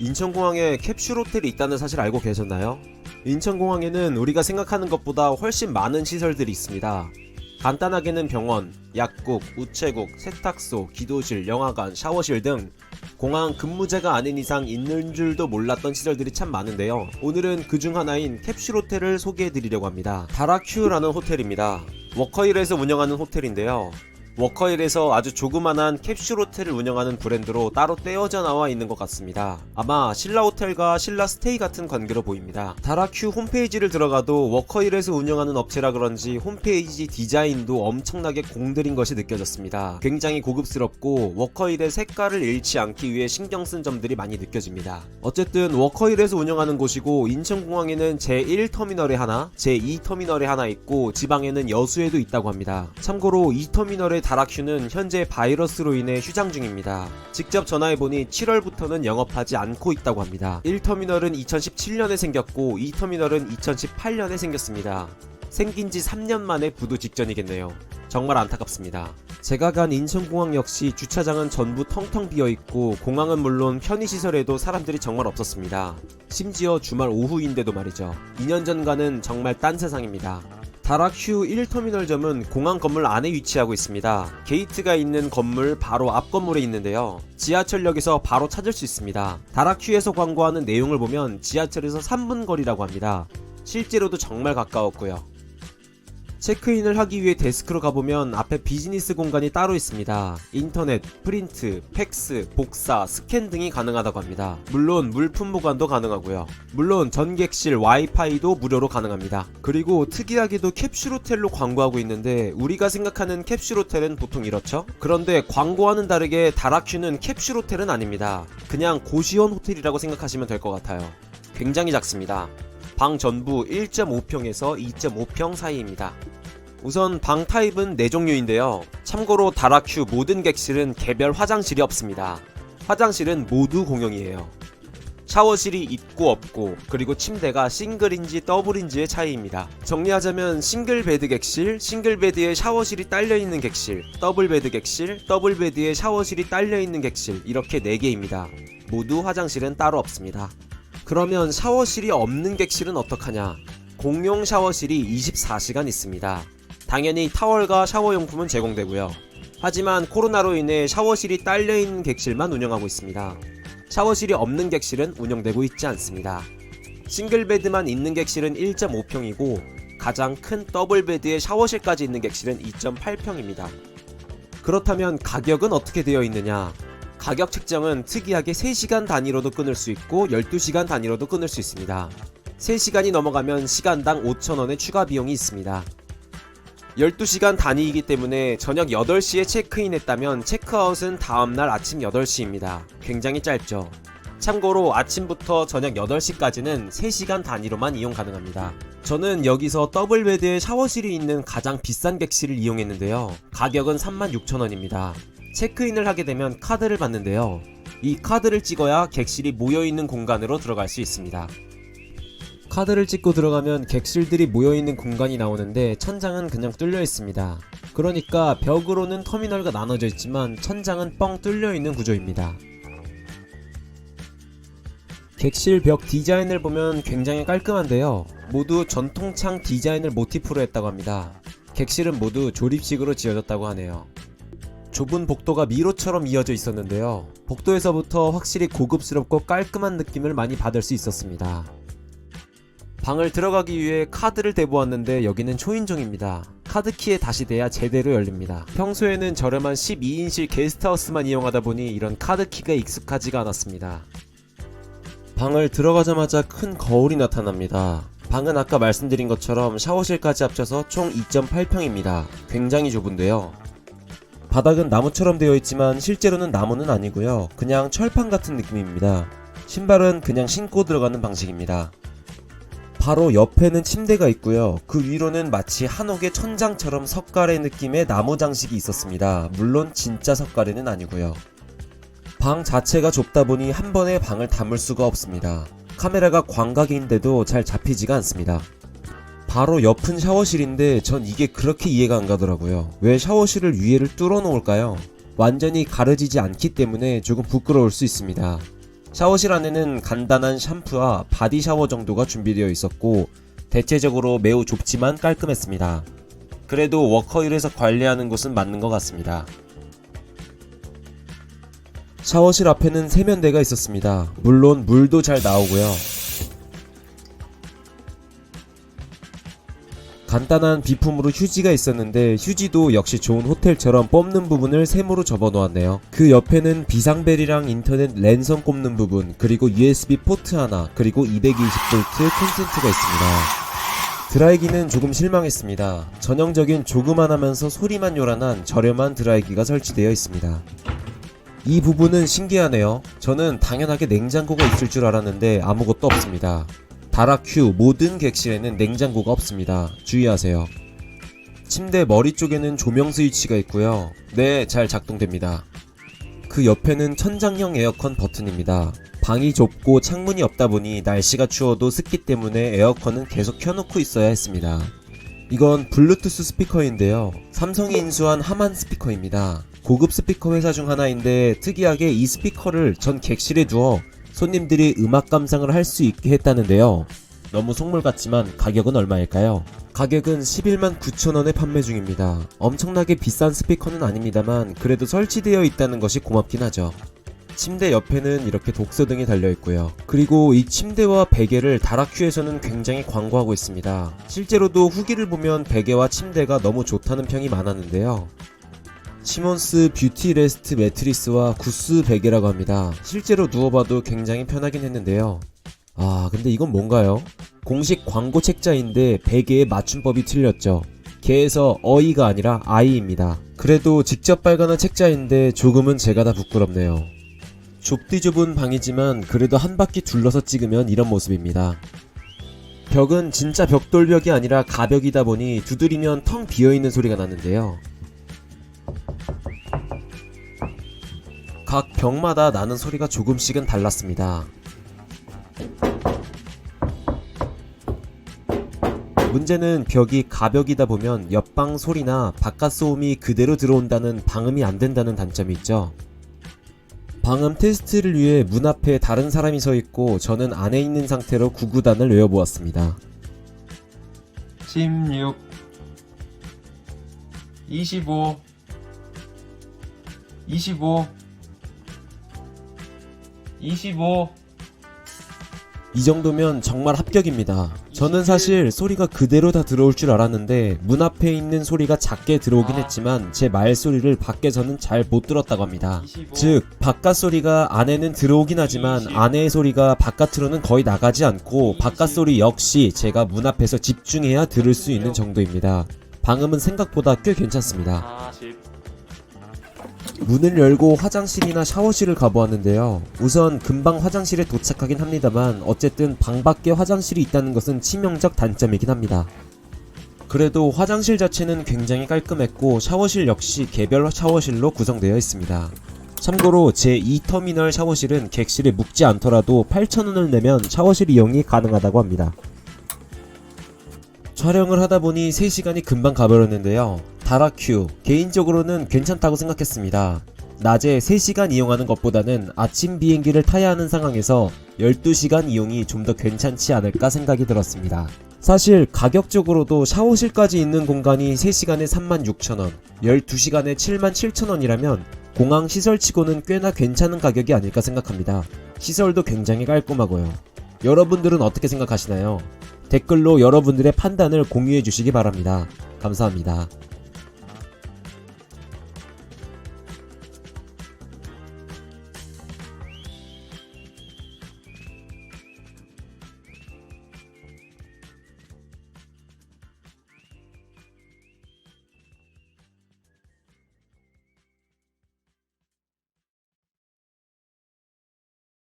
인천공항에 캡슐 호텔이 있다는 사실 알고 계셨나요? 인천공항에는 우리가 생각하는 것보다 훨씬 많은 시설들이 있습니다. 간단하게는 병원, 약국, 우체국, 세탁소, 기도실, 영화관, 샤워실 등 공항 근무자가 아닌 이상 있는 줄도 몰랐던 시설들이 참 많은데요. 오늘은 그중 하나인 캡슐 호텔을 소개해드리려고 합니다. 다라큐라는 호텔입니다. 워커힐에서 운영하는 호텔인데요. 워커힐에서 아주 조그만한 캡슐 호텔을 운영하는 브랜드로 따로 떼어져 나와 있는 것 같습니다. 아마 신라호텔과 신라스테이 같은 관계로 보입니다. 다라큐 홈페이지를 들어가도 워커힐에서 운영하는 업체라 그런지 홈페이지 디자인도 엄청나게 공들인 것이 느껴졌습니다. 굉장히 고급스럽고 워커힐의 색깔을 잃지 않기 위해 신경 쓴 점들이 많이 느껴집니다. 어쨌든 워커힐에서 운영하는 곳이고 인천공항에는 제1터미널에 하나, 제2터미널에 하나 있고 지방에는 여수에도 있다고 합니다. 참고로 2터미널의 다라큐는 현재 바이러스로 인해 휴장 중입니다. 직접 전화해보니 7월부터는 영업하지 않고 있다고 합니다. 1터미널은 2017년에 생겼고 2터미널은 2018년에 생겼습니다. 생긴지 3년 만에 부도 직전이겠네요. 정말 안타깝습니다. 제가 간 인천공항 역시 주차장은 전부 텅텅 비어있고 공항은 물론 편의시설에도 사람들이 정말 없었습니다. 심지어 주말 오후인데도 말이죠. 2년 전과는 정말 딴 세상입니다. 다라큐 1터미널점은 공항 건물 안에 위치하고 있습니다. 게이트가 있는 건물 바로 앞 건물에 있는데요. 지하철역에서 바로 찾을 수 있습니다. 다라큐에서 광고하는 내용을 보면 지하철에서 3분 거리라고 합니다. 실제로도 정말 가까웠고요. 체크인을 하기 위해 데스크로 가보면 앞에 비즈니스 공간이 따로 있습니다. 인터넷, 프린트, 팩스, 복사, 스캔 등이 가능하다고 합니다. 물론 물품 보관도 가능하고요. 물론 전객실 와이파이도 무료로 가능합니다. 그리고 특이하게도 캡슐 호텔로 광고하고 있는데 우리가 생각하는 캡슐 호텔은 보통 이렇죠? 그런데 광고와는 다르게 다라큐는 캡슐 호텔은 아닙니다. 그냥 고시원 호텔이라고 생각하시면 될 것 같아요. 굉장히 작습니다. 방 전부 1.5평에서 2.5평 사이입니다. 우선 방 타입은 4종류인데요. 참고로 다라큐 모든 객실은 개별 화장실이 없습니다. 화장실은 모두 공용이에요. 샤워실이 있고 없고 그리고 침대가 싱글인지 더블인지의 차이입니다. 정리하자면 싱글 베드 객실, 싱글 베드에 샤워실이 딸려있는 객실, 더블 베드 객실, 더블 베드에 샤워실이 딸려있는 객실 이렇게 4개입니다. 모두 화장실은 따로 없습니다. 그러면 샤워실이 없는 객실은 어떡하냐? 공용 샤워실이 24시간 있습니다. 당연히 타월과 샤워용품은 제공되고요. 하지만 코로나로 인해 샤워실이 딸려있는 객실만 운영하고 있습니다. 샤워실이 없는 객실은 운영되고 있지 않습니다. 싱글베드만 있는 객실은 1.5평이고 가장 큰 더블베드에 샤워실까지 있는 객실은 2.8평입니다. 그렇다면 가격은 어떻게 되어 있느냐? 가격 책정은 특이하게 3시간 단위로도 끊을 수 있고 12시간 단위로도 끊을 수 있습니다. 3시간이 넘어가면 시간당 5,000원의 추가 비용이 있습니다. 12시간 단위이기 때문에 저녁 8시에 체크인했다면 체크아웃은 다음날 아침 8시입니다. 굉장히 짧죠. 참고로 아침부터 저녁 8시까지는 3시간 단위로만 이용 가능합니다. 저는 여기서 더블베드에 샤워실이 있는 가장 비싼 객실을 이용했는데요. 가격은 36,000원입니다. 체크인을 하게 되면 카드를 받는데요. 이 카드를 찍어야 객실이 모여있는 공간으로 들어갈 수 있습니다. 카드를 찍고 들어가면 객실들이 모여있는 공간이 나오는데 천장은 그냥 뚫려 있습니다. 그러니까 벽으로는 터미널과 나눠져 있지만 천장은 뻥 뚫려 있는 구조입니다. 객실 벽 디자인을 보면 굉장히 깔끔한데요. 모두 전통창 디자인을 모티프로 했다고 합니다. 객실은 모두 조립식으로 지어졌다고 하네요. 좁은 복도가 미로처럼 이어져 있었는데요. 복도에서부터 확실히 고급스럽고 깔끔한 느낌을 많이 받을 수 있었습니다. 방을 들어가기 위해 카드를 대보았는데 여기는 초인종입니다. 카드키에 다시 대야 제대로 열립니다. 평소에는 저렴한 12인실 게스트하우스만 이용하다 보니 이런 카드키가 익숙하지가 않았습니다. 방을 들어가자마자 큰 거울이 나타납니다. 방은 아까 말씀드린 것처럼 샤워실까지 합쳐서 총 2.8평입니다. 굉장히 좁은데요. 바닥은 나무처럼 되어 있지만 실제로는 나무는 아니고요. 그냥 철판 같은 느낌입니다. 신발은 그냥 신고 들어가는 방식입니다. 바로 옆에는 침대가 있고요. 그 위로는 마치 한옥의 천장처럼 석가래 느낌의 나무 장식이 있었습니다. 물론 진짜 석가래는 아니고요. 방 자체가 좁다 보니 한 번에 방을 담을 수가 없습니다. 카메라가 광각인데도 잘 잡히지가 않습니다. 바로 옆은 샤워실인데 전 이게 그렇게 이해가 안 가더라고요. 왜 샤워실을 위에를 뚫어 놓을까요? 완전히 가려지지 않기 때문에 조금 부끄러울 수 있습니다. 샤워실 안에는 간단한 샴푸와 바디 샤워 정도가 준비되어 있었고 대체적으로 매우 좁지만 깔끔했습니다. 그래도 워커힐에서 관리하는 곳은 맞는 것 같습니다. 샤워실 앞에는 세면대가 있었습니다. 물론 물도 잘 나오고요. 간단한 비품으로 휴지가 있었는데 휴지도 역시 좋은 호텔처럼 뽑는 부분을 세모로 접어 놓았네요. 그 옆에는 비상벨이랑 인터넷 랜선 꼽는 부분, 그리고 USB 포트 하나, 그리고 220V 콘센트가 있습니다. 드라이기는 조금 실망했습니다. 전형적인 조그만하면서 소리만 요란한 저렴한 드라이기가 설치되어 있습니다. 이 부분은 신기하네요. 저는 당연하게 냉장고가 있을 줄 알았는데 아무것도 없습니다. 다라큐 모든 객실에는 냉장고가 없습니다. 주의하세요. 침대 머리 쪽에는 조명 스위치가 있고요. 네, 잘 작동됩니다. 그 옆에는 천장형 에어컨 버튼입니다. 방이 좁고 창문이 없다 보니 날씨가 추워도 습기 때문에 에어컨은 계속 켜놓고 있어야 했습니다. 이건 블루투스 스피커인데요. 삼성이 인수한 하만 스피커입니다. 고급 스피커 회사 중 하나인데 특이하게 이 스피커를 전 객실에 두어 손님들이 음악 감상을 할 수 있게 했다는데요. 너무 속물 같지만 가격은 얼마일까요? 가격은 11만 9천원에 판매 중입니다. 엄청나게 비싼 스피커는 아닙니다만 그래도 설치되어 있다는 것이 고맙긴 하죠. 침대 옆에는 이렇게 독서등이 달려있고요. 그리고 이 침대와 베개를 다라큐에서는 굉장히 광고하고 있습니다. 실제로도 후기를 보면 베개와 침대가 너무 좋다는 평이 많았는데요. 시몬스 뷰티 레스트 매트리스와 구스 베개라고 합니다. 실제로 누워봐도 굉장히 편하긴 했는데요. 근데 이건 뭔가요? 공식 광고 책자인데 베개의 맞춤법이 틀렸죠. 개에서 어이가 아니라 아이입니다. 그래도 직접 발간한 책자인데 조금은 제가 다 부끄럽네요. 좁디 좁은 방이지만 그래도 한 바퀴 둘러서 찍으면 이런 모습입니다. 벽은 진짜 벽돌벽이 아니라 가벽이다 보니 두드리면 텅 비어있는 소리가 나는데요. 각 벽마다 나는 소리가 조금씩은 달랐습니다. 문제는 벽이 가벽이다 보면 옆방 소리나 바깥 소음이 그대로 들어온다는 방음이 안 된다는 단점이 있죠. 방음 테스트를 위해 문 앞에 다른 사람이 서 있고 저는 안에 있는 상태로 구구단을 외워보았습니다. 16 25 25 25 이 정도면 정말 합격입니다. 저는 사실 소리가 그대로 다 들어올 줄 알았는데 문 앞에 있는 소리가 작게 들어오긴 했지만 제 말소리를 밖에서는 잘 못 들었다고 합니다. 25. 즉 바깥 소리가 안에는 들어오긴 하지만 20. 안에의 소리가 바깥으로는 거의 나가지 않고 20. 바깥 소리 역시 제가 문 앞에서 집중해야 들을 수 있는 정도입니다. 방음은 생각보다 꽤 괜찮습니다. 40 문을 열고 화장실이나 샤워실을 가보았는데요. 우선 금방 화장실에 도착하긴 합니다만 어쨌든 방 밖에 화장실이 있다는 것은 치명적 단점이긴 합니다. 그래도 화장실 자체는 굉장히 깔끔했고 샤워실 역시 개별 샤워실로 구성되어 있습니다. 참고로 제 2터미널 샤워실은 객실에 묵지 않더라도 8,000원을 내면 샤워실 이용이 가능하다고 합니다. 촬영을 하다보니 3시간이 금방 가버렸는데요. 다라큐 개인적으로는 괜찮다고 생각했습니다. 낮에 3시간 이용하는 것보다는 아침 비행기를 타야 하는 상황에서 12시간 이용이 좀 더 괜찮지 않을까 생각이 들었습니다. 사실 가격적으로도 샤워실까지 있는 공간이 3시간에 36,000원, 12시간에 77,000원이라면 공항 시설치고는 꽤나 괜찮은 가격이 아닐까 생각합니다. 시설도 굉장히 깔끔하고요. 여러분들은 어떻게 생각하시나요? 댓글로 여러분들의 판단을 공유해 주시기 바랍니다. 감사합니다.